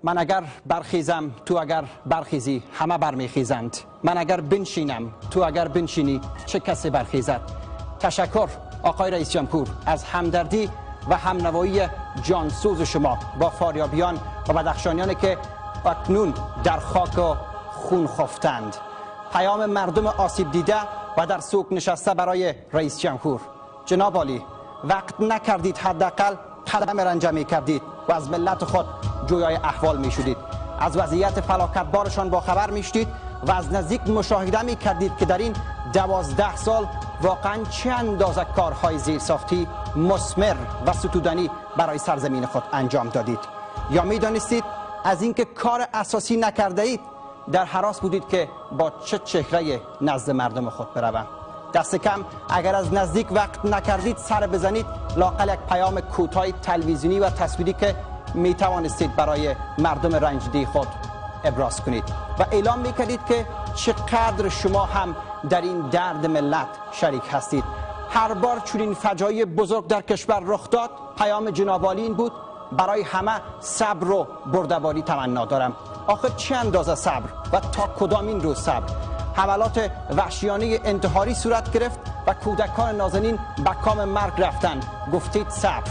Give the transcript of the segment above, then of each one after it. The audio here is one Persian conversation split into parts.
من اگر برخیزم تو اگر برخیزی همه برمیخیزند. من اگر بنشینم تو اگر بنشینی چه کسی برخیزد. تشکر آقای رئیس جمهور از همدردی و همنوایی جانسوز شما با فاریابیان و بدخشانیانی که اکنون در خاک و خون خفتند. پیام مردم آسیب دیده و در سوق نشسته برای رئیس جمهور. جناب عالی، وقت نکردید حداقل قدم رنجمی کردید و از ملت خود جویای احوال می شدید. از وضعیت فلاکتبارشان با خبر می شدید و از نزدیک مشاهده می کردید که در این 12 سال واقعا چه اندازه کارهای زیرساختی مثمر و ستودنی برای سرزمین خود انجام دادید. یا می دانستید از اینکه کار اساسی نکرده اید در هراس بودید که با چه چهره نزد مردم خود بروند. دست کم اگر از نزدیک وقت نکردید سر بزنید لااقل یک پیام کوتاه تلویزیونی و تصویری که می توانستید برای مردم رنجیده خود ابراز کنید و اعلام می کردید که چقدر شما هم در این درد ملت شریک هستید. هر بار چنین فجایع بزرگ در کشور رخ داد پیام جناب عالی این بود: برای همه صبر و بردباری تمنا دارم. آخر چه اندازه صبر و تا کدام این روز صبر؟ حملات وحشیانه انتحاری صورت گرفت و کودکان نازنین به کام مرگ رفتند. گفتید صبر.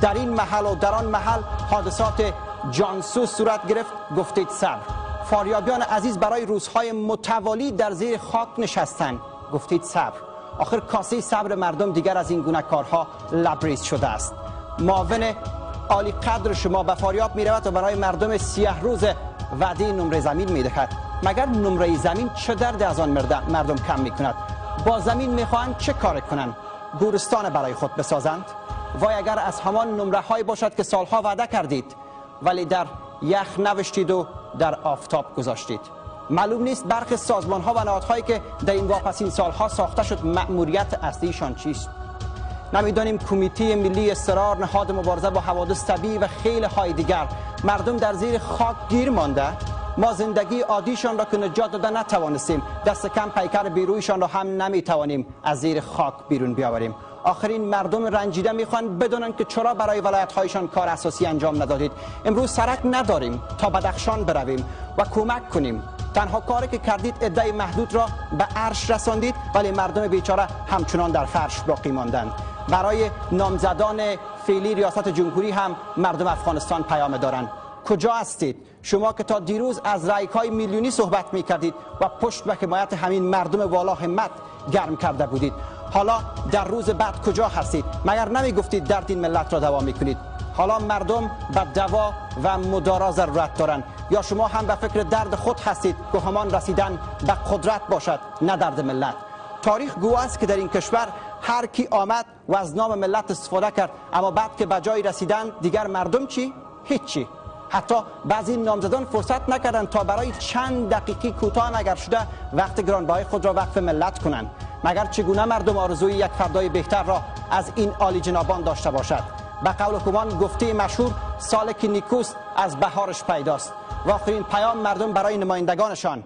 در این محل و در آن محل حادثات جانسوز صورت گرفت. گفتید صبر. فاریابیان عزیز برای روزهای متوالی در زیر خاک نشستند. گفتید صبر. آخر کاسه صبر مردم دیگر از این گونه کارها لبریز شده است. معاون عالی قدر شما به فاریاب می رود و برای مردم 30 روز وعده نمره زمین می دهد. مگر نمره زمین چه درد از آن مردم کم می کند؟ با زمین می خواهند چه کار کنند؟ گورستان برای خود بسازند؟ وای اگر از همان نمره های باشد که سالها وعده کردید ولی در یخ نوشتید و در آفتاب گذاشتید. معلوم نیست برخی سازمان ها و نهادهایی که در این واپسین سالها ساخته شد مأموریت اصلیشان چیست؟ نمیدانیم کمیته ملی اصرار، نهاد مبارزه با حوادث طبیعی و خیلی های دیگر. مردم در زیر خاک گیر مانده. ما زندگی عادیشان را که نجات داده نتوانستیم، دست کم پیکر بیرویشان را هم نمیتوانیم از زیر خاک بیرون بیاوریم. آخرین مردم رنجیده میخوان بدونن که چرا برای ولایت‌هایشان کار اساسی انجام ندادید. امروز سرک نداریم تا بدخشان برویم و کمک کنیم. تنها کاری که کردید عده محدود را به عرش رساندید ولی مردم بیچاره همچنان در فرش باقی ماندند. برای نامزدان فعلی ریاست جمهوری هم مردم افغانستان پیام دارند. کجا هستید شما که تا دیروز از رایگ‌های میلیونی صحبت می‌کردید و پشت به حمایت همین مردم والا همت گرم کرده بودید؟ حالا در روز بعد کجا هستید؟ مگر نمیگفتید درد این ملت را دوا میکنید؟ حالا مردم به دوا و مدارا ضرورت دارند. یا شما هم به فکر درد خود هستید که همان رسیدن به قدرت باشد نه درد ملت؟ تاریخ گواه است که در این کشور هر کی آمد و از نام ملت استفاده کرد اما بعد که به جای رسیدن دیگر مردم چی؟ هیچی. حتی بعضی نامزدان فرصت نکردند تا برای چند دقیقه کوتاه اگر شده وقت گرانبهای خود را وقف ملت کنند. مگر چگونه مردم آرزوی یک فردای بهتر را از این عالی جنابان داشته باشد؟ به قول حکومان گفته مشهور سال که نیکوست از بهارش پیداست. و آخرین پیام مردم برای نمایندگانشان.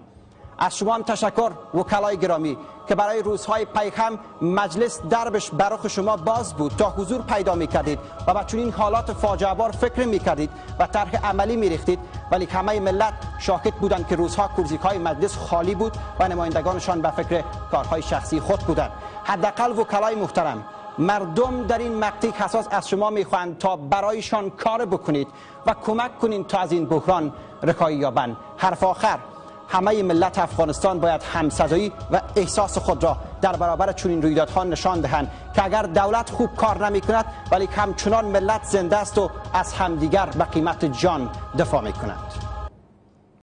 از شما هم تشکر وکلای گرامی که برای روزهای پیکم مجلس دربش برخ شما باز بود تا حضور پیدا می‌کردید و با چنین حالات فاجعه بار فکر می‌کردید و طرح عملی می‌ریختید ولی همه ملت شاهد بودند که روزها کرسی‌های مجلس خالی بود و نمایندگانشان به فکر کارهای شخصی خود بودند. حداقل وکلای محترم، مردم در این مقطع حساس از شما می‌خواهند تا برایشان کار بکنید و کمک کنید تا از این بحران رکایی یابند. حرف آخر، همه ملت افغانستان باید همصدایی و احساس خود را در برابر چنین رویدادها نشان دهند که اگر دولت خوب کار نمی کند ولی همچنان ملت زنده است و از همدیگر به قیمت جان دفاع می کند.